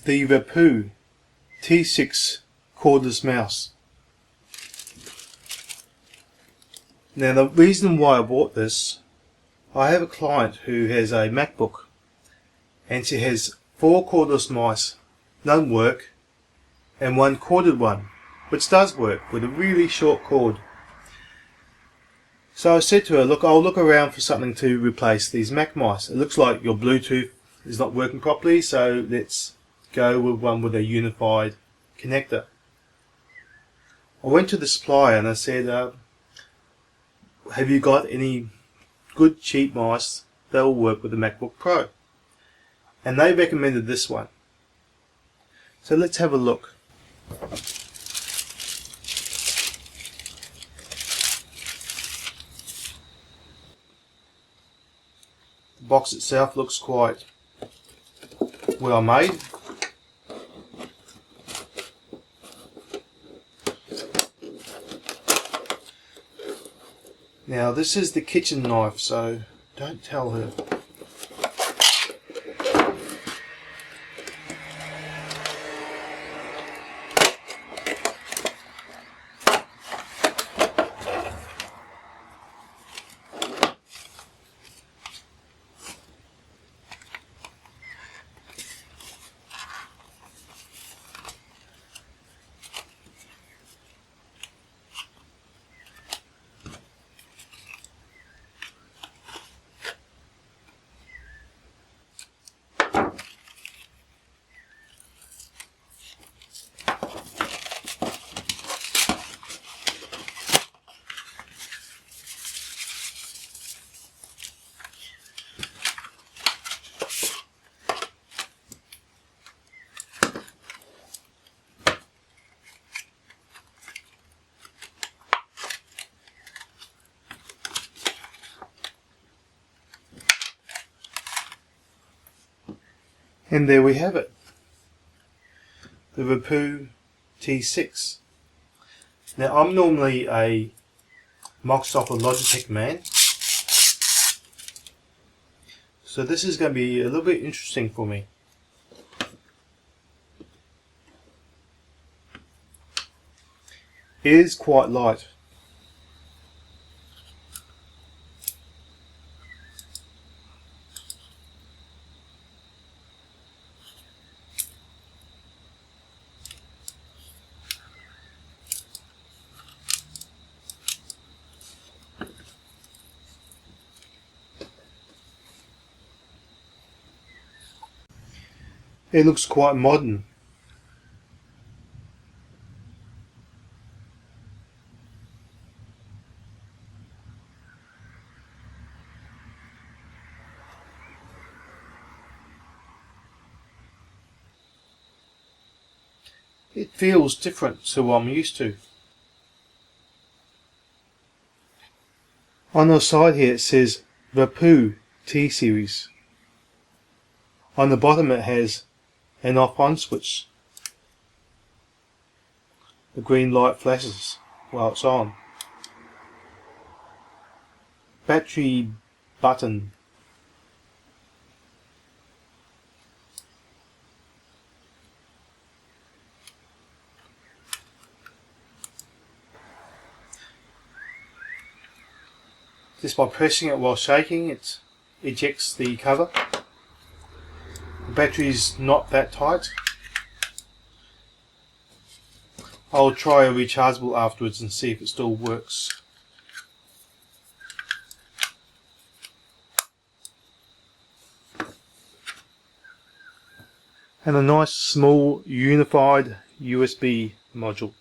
the Rapoo T6 cordless mouse. Now the reason why I bought this, I have a client who has a MacBook and she has 4 cordless mice, none work, and 1 corded one, which does work with a really short cord. So I said to her, look, I'll look around for something to replace these Mac mice. It looks like your Bluetooth is not working properly, so let's go with one with a unified connector. I went to the supplier and I said, have you got any good cheap mice that will work with the MacBook Pro? And they recommended this one. So let's have a look. The box itself looks quite well made. Now this is the kitchen knife, so don't tell her. And there we have it, the Rapoo T6. Now I'm normally a Microsoft or Logitech man, so this is going to be a little bit interesting for me. It is quite light. It looks quite modern. It feels different to what I'm used to. On the side here it says Rapoo T series. On the bottom it has an off-on switch. The green light flashes while it's on. Battery button. Just by pressing it while shaking, it ejects the cover. The battery's not that tight. I'll try a rechargeable afterwards and see if it still works. And a nice small unified USB module.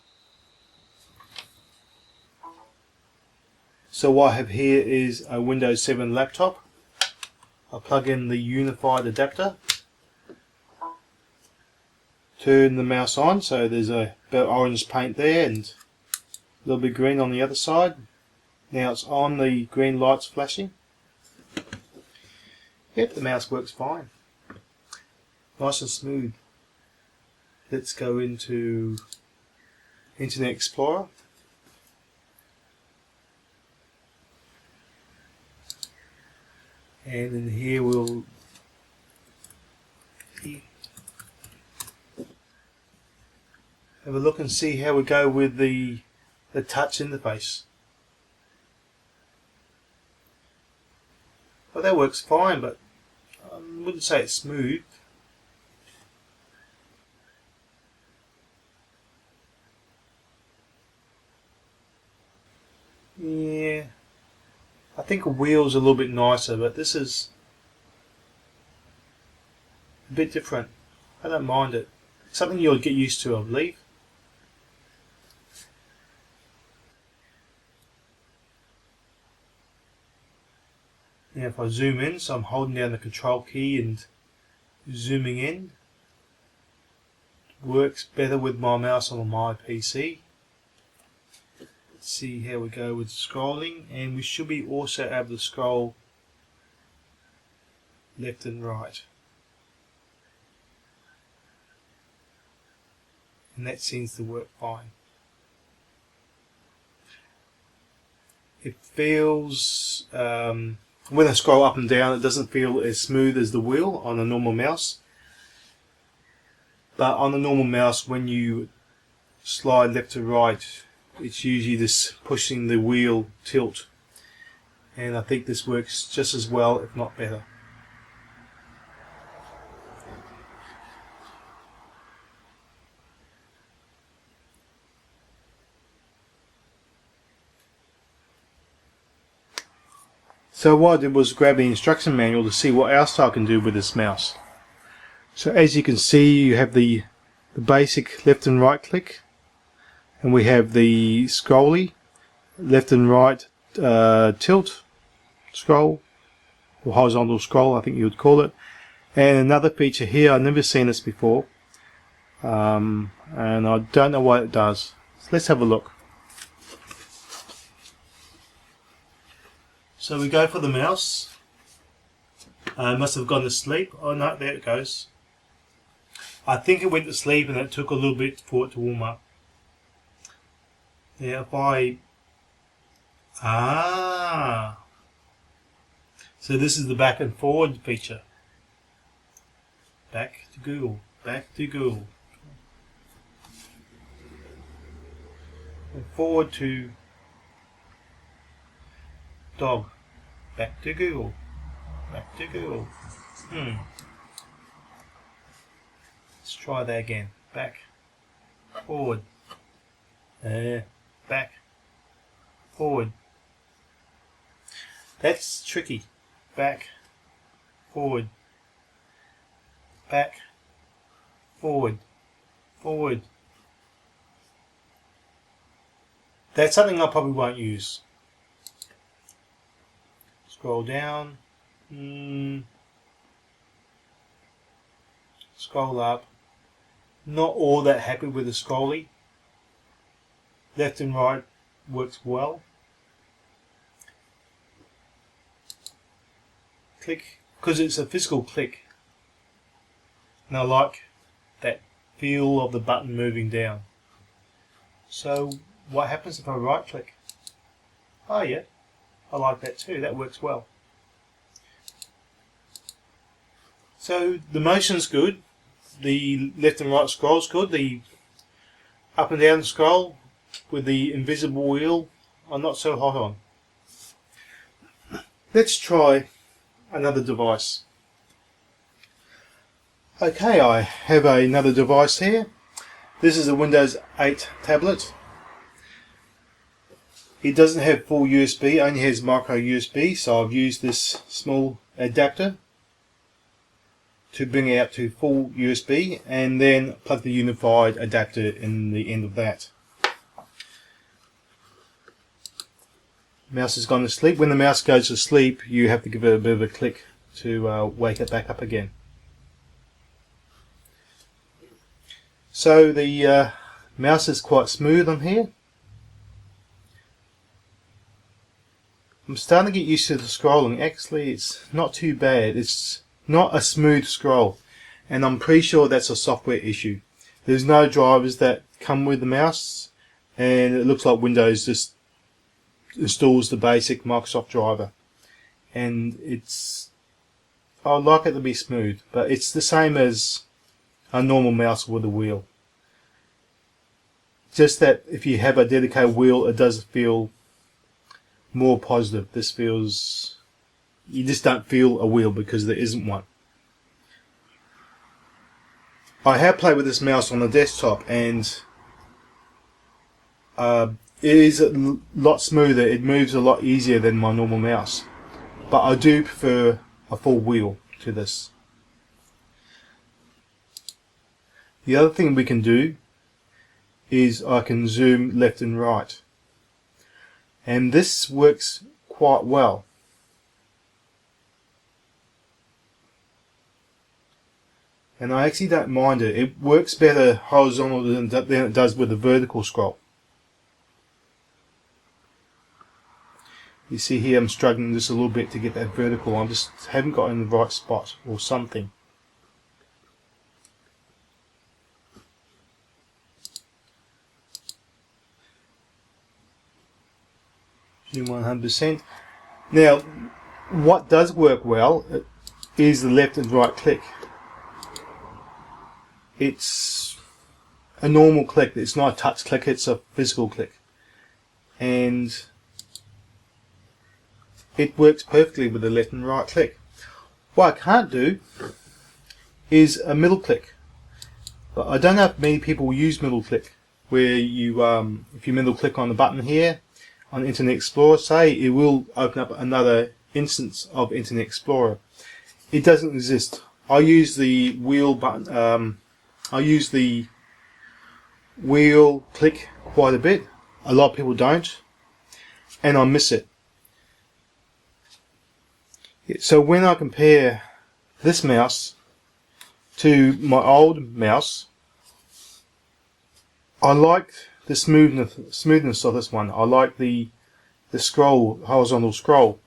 So what I have here is a Windows 7 laptop. I plug in the unified adapter, turn the mouse on, so there's a bit of orange paint there and a little bit green on the other side. Now it's on, the green light's flashing. Yep, the mouse works fine. Nice and smooth. Let's go into Internet Explorer. And in here we'll have a look and see how we go with the touch interface. Well, that works fine, but I wouldn't say it's smooth. Yeah, I think a wheel's a little bit nicer, but this is a bit different. I don't mind it. Something you'll get used to, I believe. Now if I zoom in, so I'm holding down the control key and zooming in, works better with my mouse on my PC. Let's see how we go with scrolling, and we should be also able to scroll left and right. And that seems to work fine. It feels, when I scroll up and down, it doesn't feel as smooth as the wheel on a normal mouse. But on a normal mouse, when you slide left to right, it's usually this pushing the wheel tilt. And I think this works just as well, if not better. So what I did was grab the instruction manual to see what else I can do with this mouse. So as you can see, you have the basic left and right click, and we have the scrolly left and right tilt scroll, or horizontal scroll I think you would call it. And another feature here, I've never seen this before, and I don't know what it does. So let's have a look. So we go for the mouse. Must have gone to sleep. Oh no, there it goes. I think it went to sleep and it took a little bit for it to warm up. Now if I... So this is the back and forward feature. Back to Google. Back to Google. And forward to dog. Back to Google. Back to Google. Let's try that again. Back. Forward. Back. Forward. That's tricky. Back. Forward. Back. Forward. Forward. That's something I probably won't use. Scroll down. Scroll up. Not all that happy with the scrolly. Left and right works well. Click, because it's a physical click. And I like that feel of the button moving down. So what happens if I right click? Oh yeah, I like that too, that works well. So the motion's good, the left and right scroll's good, the up and down scroll with the invisible wheel I'm not so hot on. Let's try another device. Okay, I have another device here. This is a Windows 8 tablet. It doesn't have full USB, it only has micro USB, so I've used this small adapter to bring it out to full USB and then plug the unified adapter in the end of that. Mouse has gone to sleep. When the mouse goes to sleep, you have to give it a bit of a click to wake it back up again. So the mouse is quite smooth on here. I'm starting to get used to the scrolling. Actually, it's not too bad. It's not a smooth scroll, and I'm pretty sure that's a software issue. There's no drivers that come with the mouse, and it looks like Windows just installs the basic Microsoft driver, and I like it to be smooth, but it's the same as a normal mouse with a wheel. Just that if you have a dedicated wheel, it does feel more positive. This feels, you just don't feel a wheel because there isn't one. I have played with this mouse on the desktop, and it is a lot smoother. It moves a lot easier than my normal mouse, but I do prefer a full wheel to this. The other thing we can do is I can zoom left and right, and this works quite well. And I actually don't mind it. It works better horizontal than it does with the vertical scroll. You see here I'm struggling just a little bit to get that vertical. I just haven't got in the right spot or something. Zoom 100%. Now, what does work well is the left and right click. It's a normal click. It's not a touch click, it's a physical click. And it works perfectly with the left and right click. What I can't do is a middle click. But I don't know if many people use middle click, where you, if you middle click on the button here, on Internet Explorer, say, it will open up another instance of Internet Explorer. It doesn't exist. I use the wheel button. I use the wheel click quite a bit. A lot of people don't, and I miss it. So when I compare this mouse to my old mouse, I like the smoothness of this one. I like the scroll, horizontal scroll,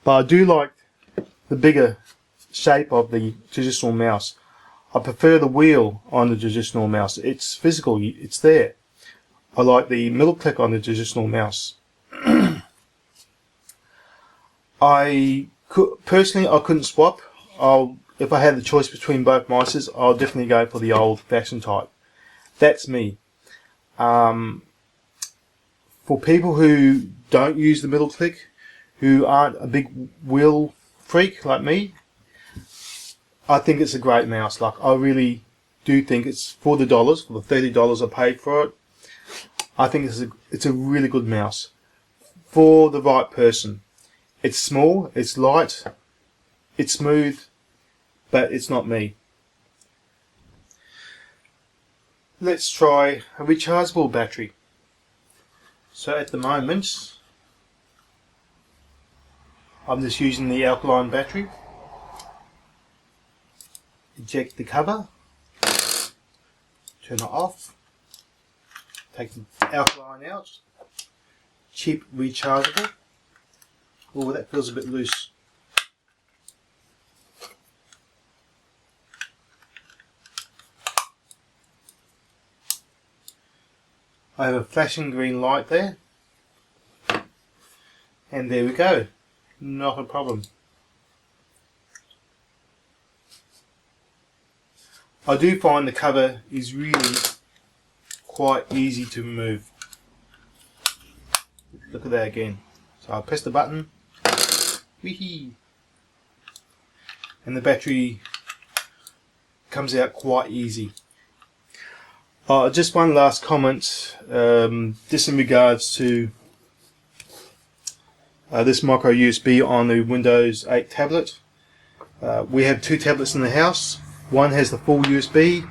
but I do like the bigger shape of the traditional mouse. I prefer the wheel on the traditional mouse. It's physical, it's there. I like the middle click on the traditional mouse. Personally, I couldn't swap. If I had the choice between both mices, I'll definitely go for the old-fashioned type. That's me. For people who don't use the middle click, who aren't a big wheel freak like me, I think it's a great mouse. Like, I really do think it's for the dollars, for the $30 I paid for it. I think it's a really good mouse for the right person. It's small, it's light, it's smooth, but it's not me. Let's try a rechargeable battery. So at the moment, I'm just using the alkaline battery. Eject the cover, turn it off, take the alkaline out. Cheap rechargeable. Oh, that feels a bit loose. I have a flashing green light there, and there we go. Not a problem. I do find the cover is really quite easy to remove. Look at that again. So I press the button, wee-hee, and the battery comes out quite easy. Just one last comment, just in regards to this micro USB on the Windows 8 tablet. We have two tablets in the house. One has the full USB.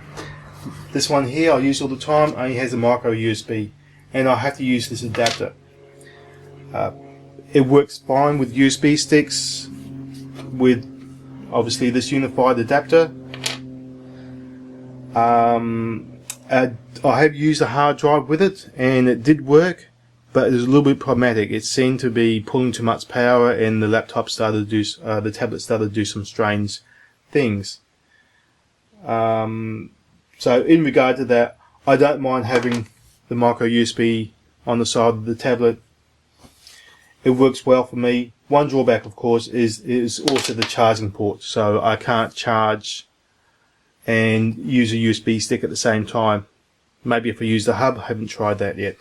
This one here I use all the time only has a micro USB, and I have to use this adapter. It works fine with USB sticks, with obviously this unified adapter. I have used a hard drive with it, and it did work, but it was a little bit problematic. It seemed to be pulling too much power, and the laptop started to do, the tablet started to do some strange things. So in regard to that, I don't mind having the micro USB on the side of the tablet. It works well for me. One drawback, of course, is also the charging port. So I can't charge and use a USB stick at the same time Maybe if I use the hub, I haven't tried that yet.